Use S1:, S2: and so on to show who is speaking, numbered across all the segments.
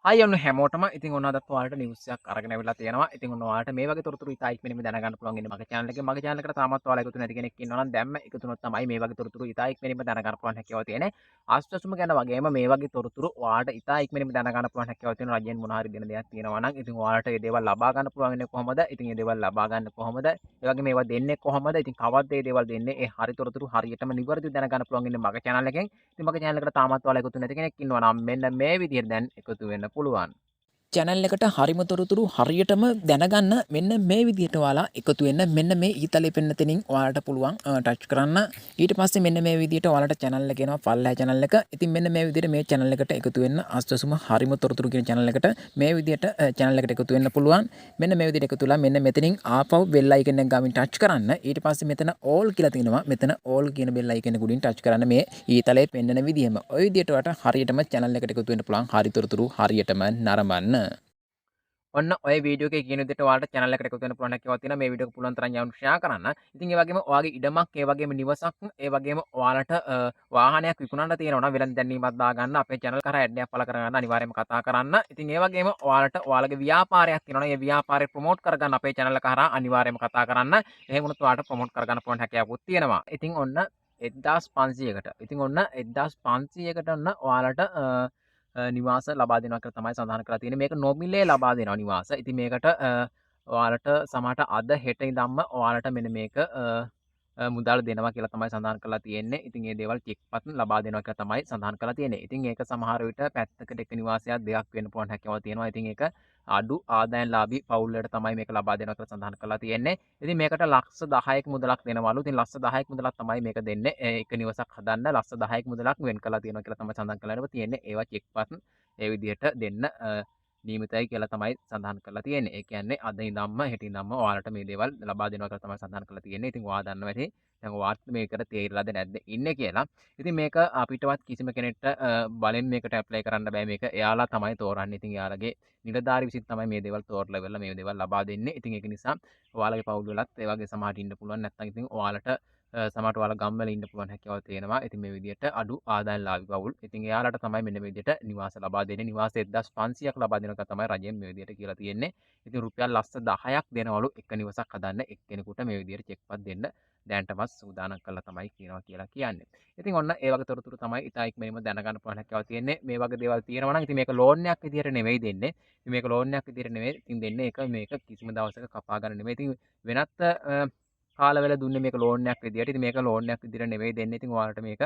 S1: හයි ඔන්න හැමෝටම ඉතින් ඔන්න අදත් ඔයාලට නිවුස් එකක් අරගෙන අවිල්ලා තියෙනවා. ඉතින් ඔන්න ඔයාලට මේ වගේ තොරතුරු ඉතා ඉක්මනින්ම දැනගන්න පුළුවන් ඉන්නේ මගේ channel එකේ. මගේ channel එකට තාමත් ඔයාලා එකතු නැති කෙනෙක් ඉන්නවා නම් දැම්ම එකතු වුණොත් තමයි මේ වගේ තොරතුරු ඉතා ඉක්මනින්ම දැනගන්න පුළුවන් හැකියාව තියෙන්නේ. ආස්වාසුම ගැන වගේම මේ වගේ තොරතුරු ඔයාලට ඉතා ඉක්මනින්ම දැනගන්න පුළුවන් හැකියාව තියෙන රජයෙන් මොනවා හරි දෙන දෙයක් තියෙනවා නම් ඉතින් ඔයාලට මේ දේවල් ලබා ගන්න පුළුවන් වෙන්නේ කොහොමද? ඉතින් මේ දේවල් ලබා ගන්න කොහොමද? ඒ වගේම මේවා දෙන්නේ කොහොමද? ඉතින් කවද්ද මේ දේවල් දෙන්නේ? ඒ හරි තොරතුරු හරියටම නිවැරදිව දැනගන්න පුළුවන් ඉන්නේ මගේ channel එකෙන්. ඉතින් මගේ channel එකට තාමත් ඔයාලා එකතු නැති කෙනෙක් ඉන්නවා නම් මෙන්න මේ විදිහට දැන් එකතු වෙන්න පුළුවන්.
S2: channel එකට හරිම තොරතුරු හරියටම දැනගන්න මෙන්න මේ විදිහට ඔයාලා එකතු වෙන්න මෙන්න මේ ඊතලේ පෙන්න තැනින් ඔයාලට පුළුවන් ටච් කරන්න. ඊට පස්සේ මෙන්න මේ විදිහට ඔයාලට channel එක එනවා පල්ලෑ channel එක. ඉතින් මෙන්න මේ විදිහට මේ channel එකට එකතු වෙන්න අස්වසුම හරිම තොරතුරු කියන channel එකට මේ විදිහට channel එකට එකතු වෙන්න පුළුවන්. මෙන්න මේ විදිහට එකතු වෙලා මෙන්න මෙතනින් ආපහු bell icon එක ගාමින් ටච් කරන්න. ඊට පස්සේ මෙතන all කියලා තියෙනවා. මෙතන all කියන bell icon එක උඩින් ටච් කරන්න මේ ඊතලේ පෙන්නන විදිහම. ওই විදිහට ඔයාලට හරියටම channel එකට එකතු වෙන්න පුළුවන්. හරි තොරතුරු හරියටම නරඹන්න.
S1: ඔන්න ඔය වීඩියෝ එකේ කියන විදිහට ඔයාලට channel එකට එකතු වෙන්න පුළුවන් හැකියාවක් තියෙනවා. මේ වීඩියෝ එක පුළුවන් තරම් යවන්න share කරන්න. ඉතින් ඒ වගේම ඔයාගේ ඉඩමක්, ඒ වගේම නිවසක්, ඒ වගේම ඔයාලට වාහනයක් විකුණන්න තියෙනවා නම් වෙළඳ දැන්වීමක් දාගන්න අපේ channel කරා ad එකක් පළ කරගන්න අනිවාර්යයෙන්ම කතා කරන්න. ඉතින් ඒ වගේම ඔයාලට ඔයාලගේ ව්‍යාපාරයක් තියෙනවා නම් ඒ ව්‍යාපාරය ප්‍රොමෝට් කරගන්න අපේ channel එක කරා අනිවාර්යයෙන්ම කතා කරන්න. එහෙම වුණොත් ඔයාලට ප්‍රොමෝට් කරගන්න පුළුවන් හැකියාවකුත් තියෙනවා. ඉතින් ඔන්න 1500කට. ඉතින් ඔන්න 1500කට ඔන්න ඔයාලට නිවාස ලබා දෙනවා කියලා තමයි සඳහන් කරලා තියෙන්නේ. මේක නොමිලේ ලබා දෙනවා නිවාස. ඉතින් මේකට ඔයාලට සමහරට අද හෙට ඉඳන්ම ඔයාලට මෙන්න මේක මුදල් දෙනවා කියලා තමයි සඳහන් කරලා තියෙන්නේ. ඉතින් මේ දේවල් චෙක්පත් ලබා දෙනවා කියලා තමයි සඳහන් කරලා තියෙන්නේ. ඉතින් ඒක සමහර විට පැත්තකට එක නිවාසයක් දෙකක් වෙන්න පුළුවන් හැකියාව තියෙනවා. ඉතින් ඒක අඩු ආදායම්ලාභී පවුල් වලට තමයි මේක ලබා දෙනවා කියලා සඳහන් කරලා තියෙන්නේ. ඉතින් මේකට ලක්ෂ 10ක මුදලක් දෙනවලු. ඉතින් ලක්ෂ 10ක මුදලක් තමයි මේක දෙන්නේ. එක නිවසක් හදන්න ලක්ෂ 10ක මුදලක් වෙන් කරලා තියෙනවා කියලා තමයි සඳහන් කරලා තියෙන්නේ. ඒවා චෙක්පත් ඒ විදිහට දෙන්න නියමිතයි කියලා තමයි සඳහන් කරලා තියෙන්නේ. ඒ කියන්නේ අද ඉඳන්ම හෙට ඉඳන්ම ඔයාලට මේ දේවල් ලබා දෙනවා කියලා තමයි සඳහන් කරලා තියෙන්නේ. ඉතින් ඔයා දන්නවා ඇති දැන් ඔයාත් මේකට තේරිලාද නැද්ද ඉන්නේ කියලා. ඉතින් මේක අපිටවත් කිසිම කෙනෙක්ට බලෙන් මේකට ඇප්ලයි කරන්න බෑ. මේක එයාලා තමයි තෝරන්නේ. ඉතින් එයාලගේ නිලධාරි විසින් තමයි මේ දේවල් තෝරලා ඉවරලා මේ දේවල් ලබා දෙන්නේ. ඉතින් ඒක නිසා ඔයාලගේ පවුල් වලත් ඒ වගේ සමහරට ඉන්න පුළුවන්. නැත්නම් ඉතින් ඔයාලට සමහරට ඔයාලා ගම්වල ඉන්න පුළුවන් හැකියාව තියෙනවා. ඉතින් මේ විදිහට අඩු ආදායම්ලාභී පවුල්. ඉතින් එයාලට තමයි මෙන්න මේ විදිහට නිවාස ලබා දෙන්නේ. නිවාස 1500ක් ලබා දෙනවා තමයි රජයෙන් මේ විදිහට කියලා තියෙන්නේ. ඉතින් රුපියල් ලක්ෂ 10ක් දෙනවලු එක නිවසක් හදන්න එක්කෙනෙකුට මේ විදිහට චෙක්පත් දෙන්න දැනටමත් සූදානම් කරලා තමයි කියනවා කියලා කියන්නේ. ඉතින් ඔන්න ඒ වගේ තොරතුරු තමයි ඉතා ඉක්මනින්ම දැනගන්න පුළුවන් හැකියාව තියෙන්නේ. මේ වගේ දේවල් තියෙනවා නම් ඉතින් මේක ලෝන් එකක් විදිහට නෙවෙයි දෙන්නේ. ඉතින් මේක ලෝන් එකක් විදිහට නෙවෙයි. ඉතින් දෙන්නේ ඒක මේක කිසිම දවසක කපා ගන්න නෙවෙයි. ඉතින් වෙනත් කාලවල දුන්නේ මේක ලෝන් එකක් විදියට. ඉතින් මේක ලෝන් එකක් විදියට නෙවෙයි දෙන්නේ. ඉතින් ඔයාලට මේක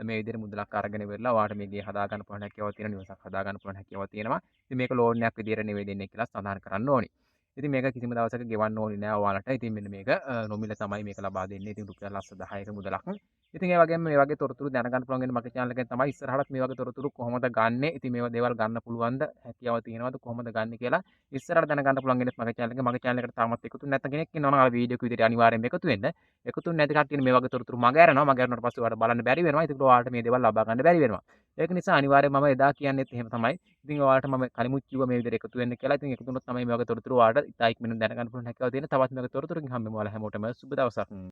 S1: මේ විදිහට මුදලක් අරගෙන ඉවරලා ඔයාලට මේ ගේ හදා ගන්න පුළුවන් හැකියාවක් තියෙනවා. නිවසක් හදා ගන්න පුළුවන් හැකියාවක් තියෙනවා. ඉතින් මේක ලෝන් එකක් විදියට නෙවෙයි දෙන්නේ කියලා සඳහන් කරන්න ඕනි. ඉතින් මේක කිසිම දවසක ගෙවන්න ඕනි නෑ ඔයාලට. ඉතින් මෙන්න මේක නොමිල තමයි මේක ලබා දෙන්නේ. ඉතින් රුපියල් ලක්ෂ 10ක මුදලක්. ඉතින් ඒ වගේම මේ වගේ තොරතුරු දැනගන්න පුළුවන් වෙන මගේ channel එකෙන් තමයි ඉස්සරහට මේ වගේ තොරතුරු කොහොමද ගන්නෙ? ඉතින් මේවා දේවල් ගන්න පුළුවන්ද? හැකියාව තියෙනවද? කොහොමද ගන්න කියලා ඉස්සරහට දැනගන්න පුළුවන් වෙන්නේ මගේ channel එකේ. මගේ channel එකට තාමත් එකතු නැත්නම් කෙනෙක් ඉන්නවා නම් අර වීඩියෝ එක විදිහට අනිවාර්යෙන්ම එකතු වෙන්න. එකතු නැති කට්ටියනේ මේ වගේ තොරතුරු මග ඇරෙනවා. මග ඇරුණාට පස්සේ ඔයාලට බලන්න බැරි වෙනවා. ඒකට ඔයාලට මේ දේවල් ලබා ගන්න බැරි වෙනවා. ඒක නිසා අනිවාර්යයෙන්ම මම එදා කියන්නේත් එහෙම තමයි. ඉතින් ඔයාලට මම කලිමුත් කිව්වා මේ විදිහට එකතු වෙන්න කියලා. ඉතින් එකතු වුණොත් තමයි මේ වගේ තොරතුරු ඔයාලට ඉතා ඉක්මනින් දැනගන්න පුළුවන් හැකියාව තියෙන. තවත් මේ වගේ තොරතුරකින් හම්බෙමු. ඔයාලා හැමෝටම සුබ දවසක්.